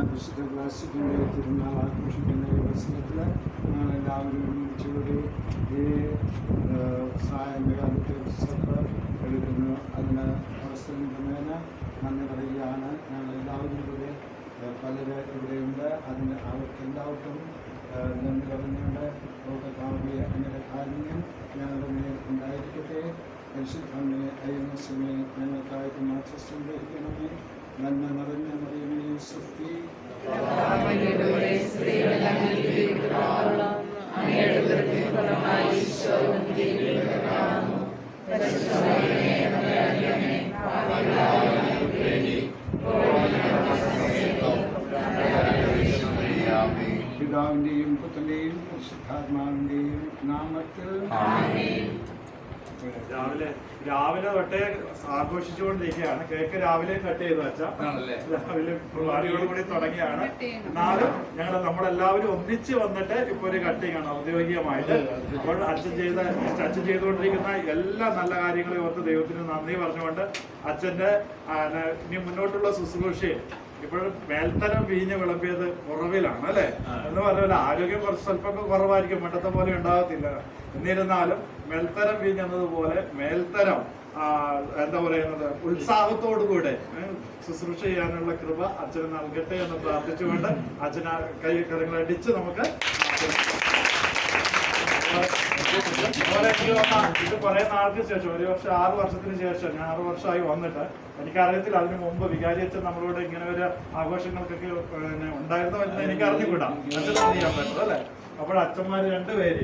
വിശുദ്ധ ക്ലാസിക്കിൻ്റെ തിരുനാൾ ആഘോഷിക്കുന്ന ഈ അവസരത്തിൽ ഞങ്ങളെല്ലാവരും ഒരുമിച്ചുകൂടി ഈ സായംകാലത്തെ സഭ എടുക്കുന്നു. അതിന് അവസരം തന്നതിന് നന്ദി പറയുകയാണ്. ഞങ്ങളെല്ലാവരും കൂടി പലര് ഇവിടെയുണ്ട്. അതിന് അവർക്കെല്ലാവർക്കും നന്ദി പറഞ്ഞുകൊണ്ട് ലോകത്താവിയ അങ്ങനെ കാര്യം ഞങ്ങളുടെ മേൽ ഉണ്ടായിരിക്കട്ടെ. പരിശുദ്ധമേ അയ്യമ്മേ ഞങ്ങൾക്കായിട്ട് മാധ്യസ്ഥം ധരിക്കണമേ. നന്മ നിറഞ്ഞ മറിയമേ സ്തുതി. പിതാവിന്റെയും പുത്രന്റെയും പരിശുദ്ധാത്മാവിന്റെയും നാമത്തിൽ രാവിലെ തൊട്ടേ ആഘോഷിച്ചുകൊണ്ടിരിക്കുകയാണ്. കേക്ക് രാവിലെ കട്ട് ചെയ്തു വെച്ച രാവിലെ പരിപാടിയോടുകൂടി തുടങ്ങിയാണ്. എന്നാലും നമ്മളെല്ലാവരും ഒന്നിച്ച് വന്നിട്ട് ഇപ്പൊ ഒരു കട്ടിങ് ആണ് ഔദ്യോഗികമായിട്ട്. അപ്പോൾ അച്ഛൻ ചെയ്തുകൊണ്ടിരിക്കുന്ന എല്ലാ നല്ല കാര്യങ്ങളെ ഓർത്ത് ദൈവത്തിന് നന്ദി പറഞ്ഞുകൊണ്ട് അച്ഛന്റെ ഇനി മുന്നോട്ടുള്ള ശുശ്രൂഷയും ഇപ്പോഴും മേൽത്തരം വീഞ്ഞ് വിളമ്പിയത് കുറവിലാണ് അല്ലെ എന്ന് പറഞ്ഞാൽ ആരോഗ്യം കുറച്ച് സ്വല്പമൊക്കെ കുറവായിരിക്കും, പണ്ടത്തെ പോലെ ഉണ്ടാകത്തില്ല. എന്നിരുന്നാലും മേൽത്തരം വീഞ്ഞ് എന്നതുപോലെ മേൽത്തരം എന്താ പറയുന്നത് ഉത്സാഹത്തോടുകൂടെ ശുശ്രൂഷ ചെയ്യാനുള്ള കൃപ അച്ഛന് നൽകട്ടെ എന്ന് പ്രാർത്ഥിച്ചുകൊണ്ട് അച്ഛന് കൈ കരങ്ങളടിച്ച് നമുക്ക് ഇത് കുറെ നാൾക്ക് ശേഷം 1 വർഷം 6 വർഷത്തിന് ശേഷം ഞാൻ 6 വർഷമായി വന്നിട്ട് എനിക്കറിയത്തില്ല അതിനു മുമ്പ് വികാരി അച്ഛൻ നമ്മളോട് ഇങ്ങനെ ഒരു ആഘോഷങ്ങൾക്കൊക്കെ ഉണ്ടായിരുന്നോ എന്ന് എനിക്ക് അറിഞ്ഞുകൂടാ. അച്ഛൻ ചെയ്യാൻ പറ്റും അല്ലെ. അപ്പോൾ അച്ഛന്മാര് 2 പേര്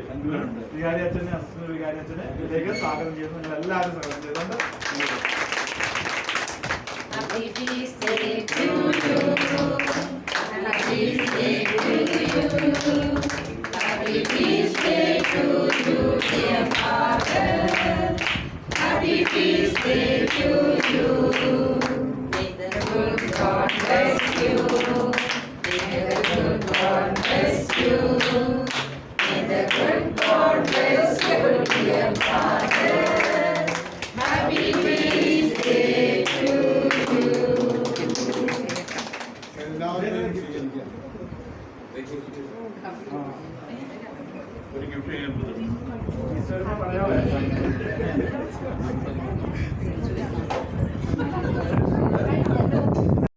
വികാരി അച്ഛനെ അസിസ്റ്റന്റ് വികാരി അച്ഛനെ ഇതിലേക്ക് സ്വാഗതം ചെയ്യുന്നു. നിങ്ങൾ എല്ലാവരും സ്വാഗതം ചെയ്തുകൊണ്ട് Happy feast day to you, dear Father. Happy feast day to you. May the good God bless you. May the good God bless you. May the good God bless you, dear Father. Happy feast day to you. ഒരു gift ചെയ്യുന്നത് പറയാമോ?